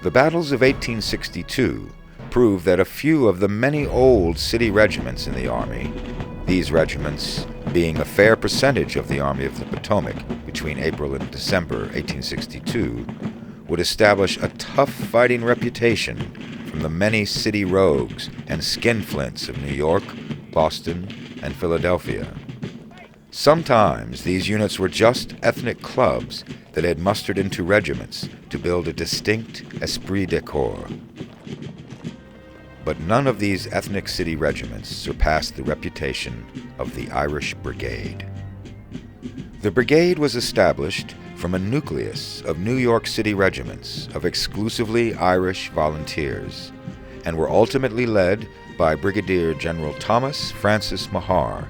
The battles of 1862 prove that a few of the many old city regiments in the Army, these regiments being a fair percentage of the Army of the Potomac between April and December 1862, would establish a tough fighting reputation from the many city rogues and skinflints of New York, Boston, and Philadelphia. Sometimes these units were just ethnic clubs that had mustered into regiments to build a distinct esprit de corps. But none of these ethnic city regiments surpassed the reputation of the Irish Brigade. The brigade was established from a nucleus of New York City regiments of exclusively Irish volunteers, and were ultimately led by Brigadier General Thomas Francis Mahar,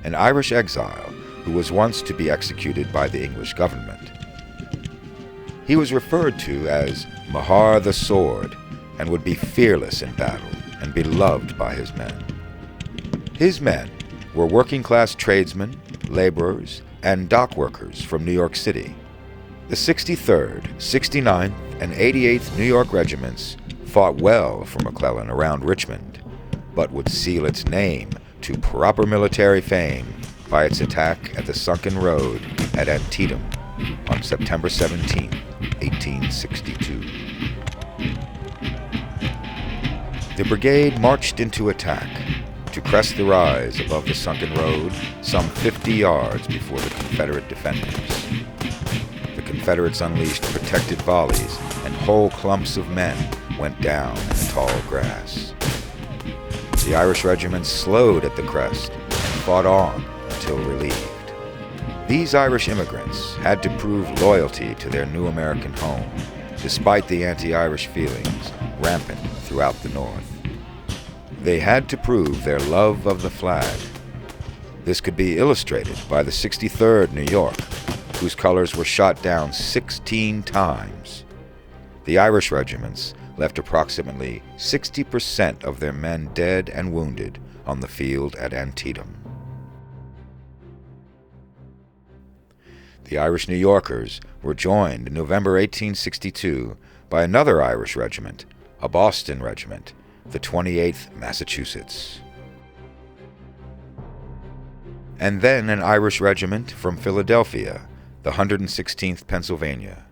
an Irish exile who was once to be executed by the English government. He was referred to as Mahar the Sword, and would be fearless in battle and beloved by his men. His men were working-class tradesmen, laborers, and dock workers from New York City. The 63rd, 69th, and 88th New York regiments fought well for McClellan around Richmond, but would seal its name to proper military fame by its attack at the Sunken Road at Antietam on September 17, 1862. The brigade marched into attack to crest the rise above the Sunken Road some 50 yards before the Confederate defenders. The Confederates unleashed protected volleys, and whole clumps of men went down in the tall grass. The Irish regiments slowed at the crest and fought on until relieved. These Irish immigrants had to prove loyalty to their new American home, despite the anti-Irish feelings rampant throughout the North. They had to prove their love of the flag. This could be illustrated by the 63rd New York, whose colors were shot down 16 times. The Irish regiments left approximately 60% of their men dead and wounded on the field at Antietam. The Irish New Yorkers were joined in November 1862 by another Irish regiment, a Boston regiment, the 28th Massachusetts. And then an Irish regiment from Philadelphia, the 116th Pennsylvania.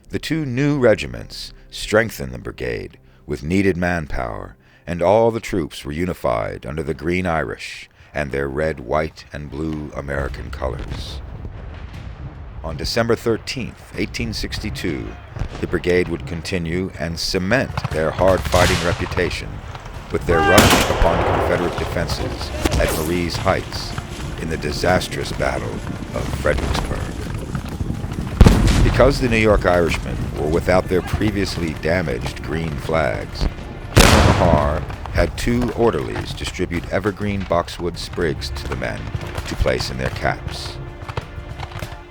The two new regiments strengthened the brigade with needed manpower, and all the troops were unified under the Green Irish and their red, white, and blue American colors. On December 13, 1862, the brigade would continue and cement their hard-fighting reputation with their rush upon Confederate defenses at Marye's Heights in the disastrous Battle of Fredericksburg. Because the New York Irishmen were without their previously damaged green flags, General Mahar had two orderlies distribute evergreen boxwood sprigs to the men to place in their caps.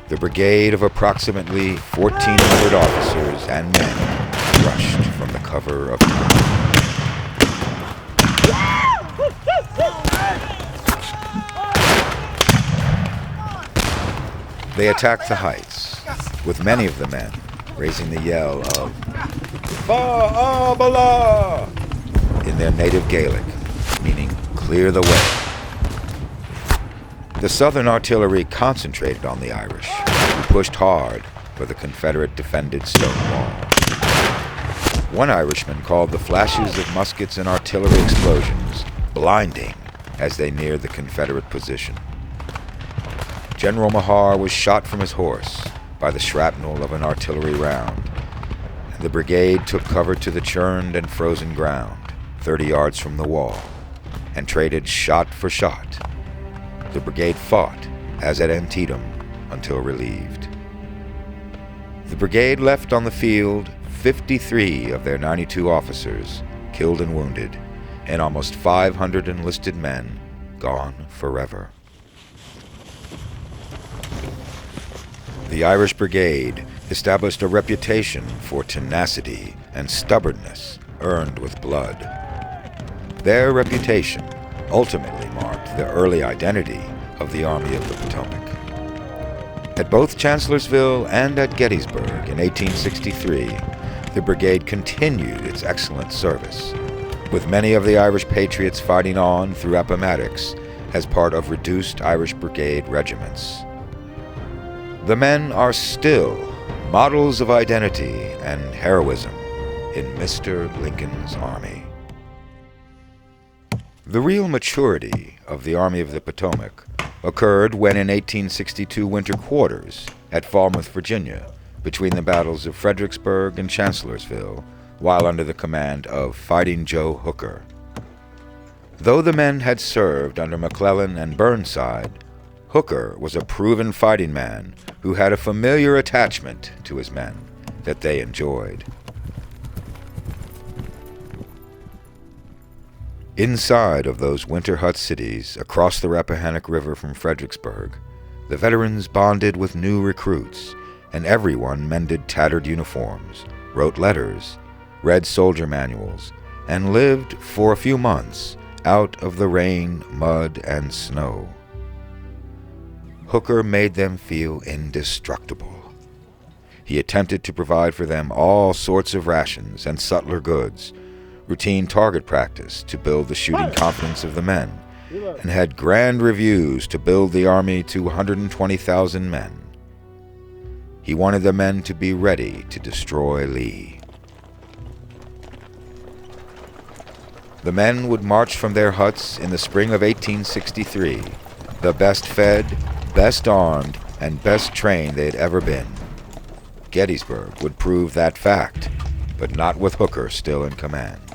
The brigade of approximately 1,400 officers and men rushed from the cover of night. They attacked the heights, with many of the men raising the yell of "Fa'abala" in their native Gaelic, meaning "clear the way." The Southern artillery concentrated on the Irish, who pushed hard for the Confederate-defended stone wall. One Irishman called the flashes of muskets and artillery explosions blinding as they neared the Confederate position. General Mahar was shot from his horse by the shrapnel of an artillery round, and the brigade took cover to the churned and frozen ground 30 yards from the wall and traded shot for shot. The brigade fought, as at Antietam, until relieved. The brigade left on the field 53 of their 92 officers, killed and wounded, and almost 500 enlisted men gone forever. The Irish Brigade established a reputation for tenacity and stubbornness earned with blood. Their reputation ultimately marked the early identity of the Army of the Potomac. At both Chancellorsville and at Gettysburg in 1863, the brigade continued its excellent service, with many of the Irish patriots fighting on through Appomattox as part of reduced Irish Brigade regiments. The men are still models of identity and heroism in Mr. Lincoln's Army. The real maturity of the Army of the Potomac occurred when in 1862 winter quarters at Falmouth, Virginia, between the battles of Fredericksburg and Chancellorsville, while under the command of Fighting Joe Hooker. Though the men had served under McClellan and Burnside, Hooker was a proven fighting man who had a familiar attachment to his men that they enjoyed. Inside of those winter hut cities across the Rappahannock River from Fredericksburg, the veterans bonded with new recruits, and everyone mended tattered uniforms, wrote letters, read soldier manuals, and lived for a few months out of the rain, mud, and snow. Hooker made them feel indestructible. He attempted to provide for them all sorts of rations and sutler goods, routine target practice to build the shooting confidence of the men, and had grand reviews to build the army to 120,000 men. He wanted the men to be ready to destroy Lee. The men would march from their huts in the spring of 1863, the best fed, best armed, and best trained they had ever been. Gettysburg would prove that fact, but not with Hooker still in command.